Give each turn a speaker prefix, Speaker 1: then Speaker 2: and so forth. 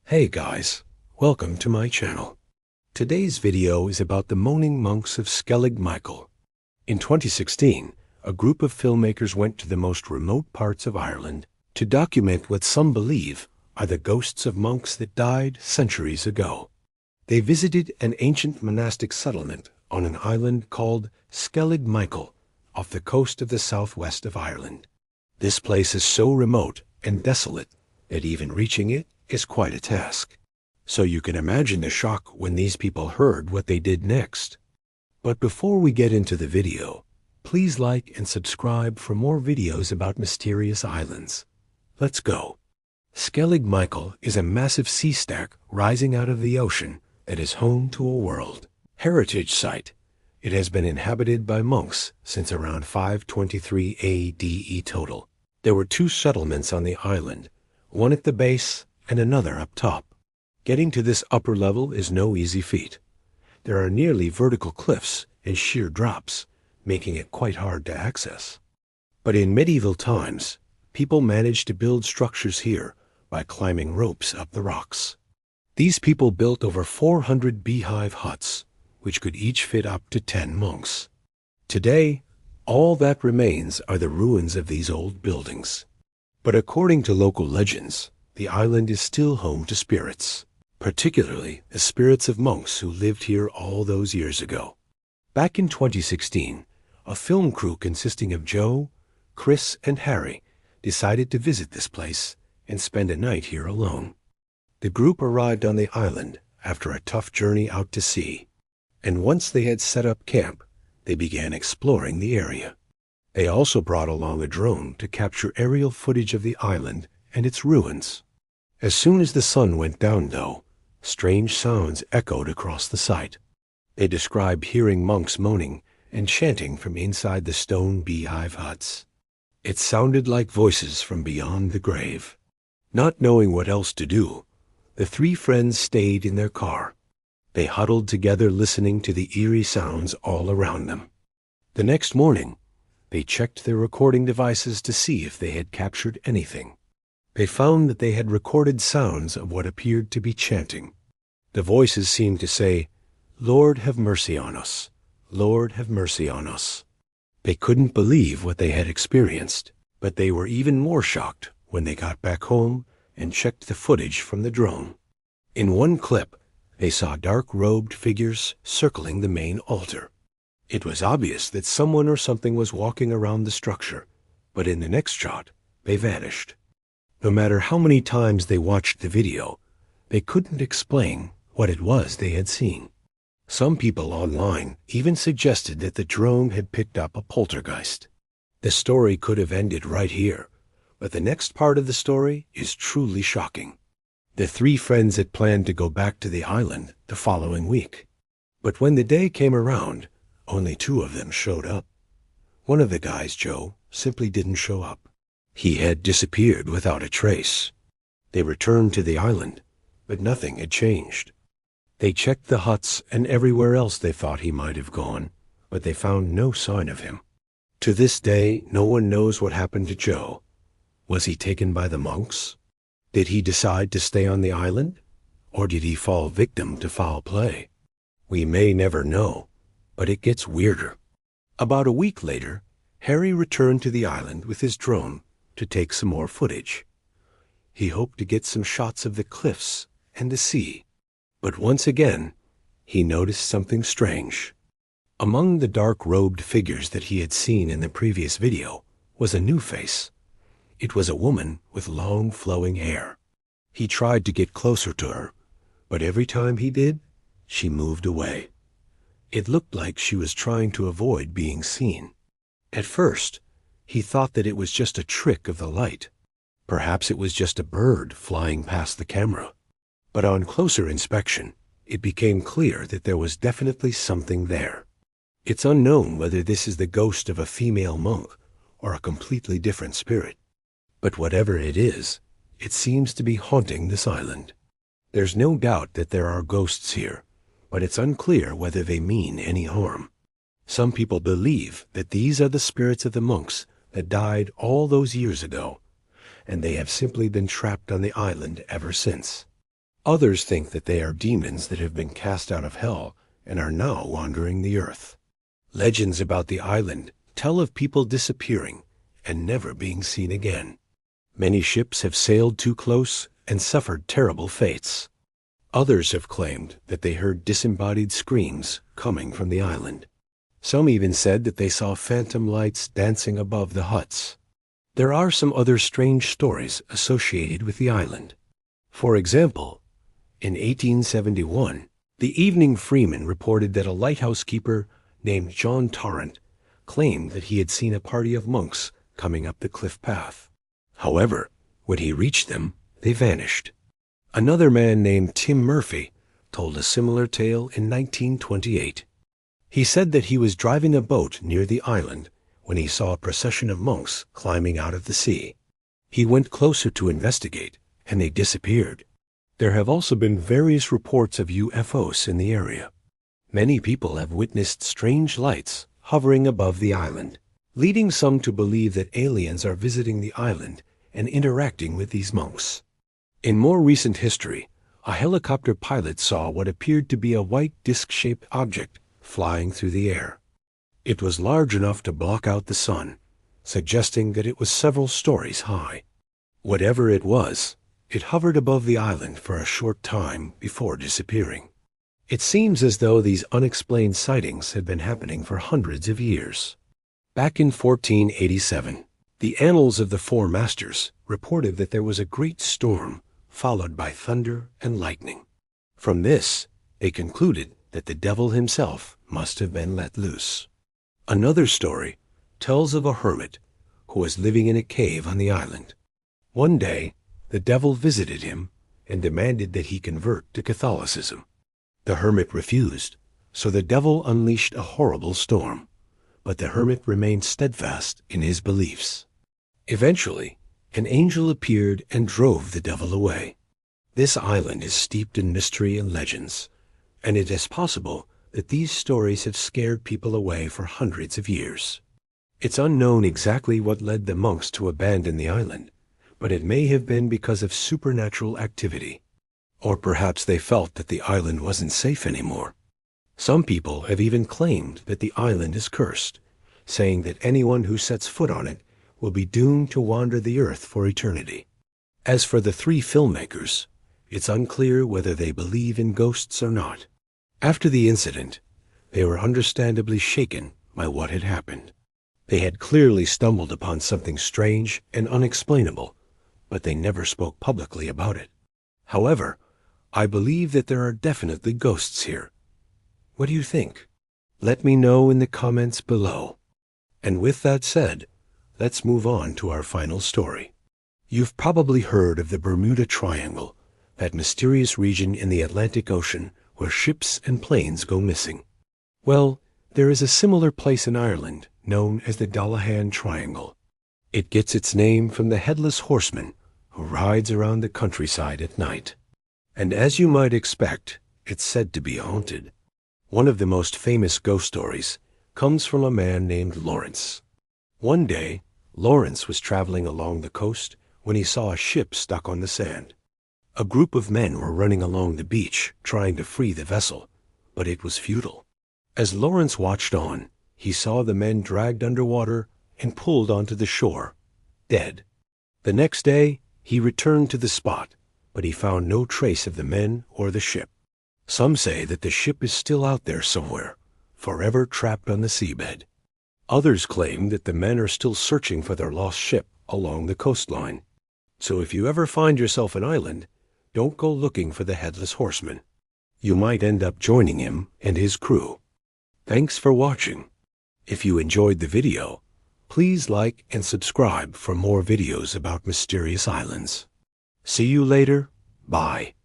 Speaker 1: Hey guys, welcome to my channel. Today's video is about the moaning monks of Skellig. In 2016, a group of filmmakers went to the most remote parts of Ireland to document what some believe are the ghosts of monks that died centuries ago. They visited an ancient monastic settlement on an island called Skellig off the coast of the southwest of Ireland. This place is so remote and desolate that even reaching it is quite a task. So you can imagine the shock when these people heard what they did next. But before we get into the video, please like and subscribe for more videos about mysterious islands. Let's go. Skellig is a massive sea stack rising out of the ocean that is home to a world heritage site. It has been inhabited by monks since around 523 ADE total. There were two settlements on the island, one at the base and another up top. Getting to this upper level is no easy feat. There are nearly vertical cliffs and sheer drops, making it quite hard to access. But in medieval times, people managed to build structures here by climbing ropes up the rocks. These people built over 400 beehive huts, which could each fit up to 10 monks. Today, all that remains are the ruins of these old buildings. But according to local legends, the island is still home to spirits, particularly the spirits of monks who lived here all those years ago. Back in 2016, a film crew consisting of Joe, Chris, and Harry decided to visit this place and spend a night here alone. The group arrived on the island after a tough journey out to sea, and once they had set up camp, they began exploring the area. They also brought along a drone to capture aerial footage of the island and its ruins. As soon as the sun went down, though, strange sounds echoed across the site. They described hearing monks moaning and chanting from inside the stone beehive huts. It sounded like voices from beyond the grave. Not knowing what else to do, the three friends stayed in their car. They huddled together listening to the eerie sounds all around them. The next morning, they checked their recording devices to see if they had captured anything. They found that they had recorded sounds of what appeared to be chanting. The voices seemed to say, "Lord, have mercy on us. Lord, have mercy on us." They couldn't believe what they had experienced, but they were even more shocked when they got back home and checked the footage from the drone. In one clip, they saw dark-robed figures circling the main altar. It was obvious that someone or something was walking around the structure, but in the next shot, they vanished. No matter how many times they watched the video, they couldn't explain what it was they had seen. Some people online even suggested that the drone had picked up a poltergeist. The story could have ended right here, but the next part of the story is truly shocking. The three friends had planned to go back to the island the following week. But when the day came around, only two of them showed up. One of the guys, Joe, simply didn't show up. He had disappeared without a trace. They returned to the island, but nothing had changed. They checked the huts and everywhere else they thought he might have gone, but they found no sign of him. To this day, no one knows what happened to Joe. Was he taken by the monks? Did he decide to stay on the island? Or did he fall victim to foul play? We may never know, but it gets weirder. About a week later, Harry returned to the island with his drone to take some more footage. He hoped to get some shots of the cliffs and the sea. But once again, he noticed something strange. Among the dark-robed figures that he had seen in the previous video was a new face. It was a woman with long flowing hair. He tried to get closer to her, but every time he did, she moved away. It looked like she was trying to avoid being seen. At first, he thought that it was just a trick of the light. Perhaps it was just a bird flying past the camera. But on closer inspection, it became clear that there was definitely something there. It's unknown whether this is the ghost of a female monk or a completely different spirit. But whatever it is, it seems to be haunting this island. There's no doubt that there are ghosts here, but it's unclear whether they mean any harm. Some people believe that these are the spirits of the monks that died all those years ago, and they have simply been trapped on the island ever since. Others think that they are demons that have been cast out of hell and are now wandering the earth. Legends about the island tell of people disappearing and never being seen again. Many ships have sailed too close and suffered terrible fates. Others have claimed that they heard disembodied screams coming from the island. Some even said that they saw phantom lights dancing above the huts. There are some other strange stories associated with the island. For example, in 1871, the Evening Freeman reported that a lighthouse keeper named John Torrant claimed that he had seen a party of monks coming up the cliff path. However, when he reached them, they vanished. Another man named Tim Murphy told a similar tale in 1928. He said that he was driving a boat near the island when he saw a procession of monks climbing out of the sea. He went closer to investigate, and they disappeared. There have also been various reports of UFOs in the area. Many people have witnessed strange lights hovering above the island, leading some to believe that aliens are visiting the island and interacting with these monks. In more recent history, a helicopter pilot saw what appeared to be a white disc-shaped object flying through the air. It was large enough to block out the sun, suggesting that it was several stories high. Whatever it was, it hovered above the island for a short time before disappearing. It seems as though these unexplained sightings had been happening for hundreds of years. Back in 1487, the Annals of the Four Masters reported that there was a great storm followed by thunder and lightning. From this, they concluded that the devil himself must have been let loose. Another story tells of a hermit who was living in a cave on the island. One day, the devil visited him and demanded that he convert to Catholicism. The hermit refused, so the devil unleashed a horrible storm, but the hermit remained steadfast in his beliefs. Eventually, an angel appeared and drove the devil away. This island is steeped in mystery and legends, and it is possible that these stories have scared people away for hundreds of years. It's unknown exactly what led the monks to abandon the island, but it may have been because of supernatural activity. Or perhaps they felt that the island wasn't safe anymore. Some people have even claimed that the island is cursed, saying that anyone who sets foot on it will be doomed to wander the earth for eternity. As for the three filmmakers, it's unclear whether they believe in ghosts or not. After the incident, they were understandably shaken by what had happened. They had clearly stumbled upon something strange and unexplainable, but they never spoke publicly about it. However, I believe that there are definitely ghosts here. What do you think? Let me know in the comments below. And with that said, let's move on to our final story. You've probably heard of the Bermuda Triangle, that mysterious region in the Atlantic Ocean where ships and planes go missing. Well, there is a similar place in Ireland known as the Dullahan Triangle. It gets its name from the headless horseman who rides around the countryside at night. And as you might expect, it's said to be haunted. One of the most famous ghost stories comes from a man named Lawrence. One day, Lawrence was traveling along the coast when he saw a ship stuck on the sand. A group of men were running along the beach trying to free the vessel, but it was futile. As Lawrence watched on, he saw the men dragged underwater and pulled onto the shore, dead. The next day, he returned to the spot, but he found no trace of the men or the ship. Some say that the ship is still out there somewhere, forever trapped on the seabed. Others claim that the men are still searching for their lost ship along the coastline. So if you ever find yourself an island, don't go looking for the headless horseman. You might end up joining him and his crew. Thanks for watching. If you enjoyed the video, please like and subscribe for more videos about mysterious islands. See you later. Bye.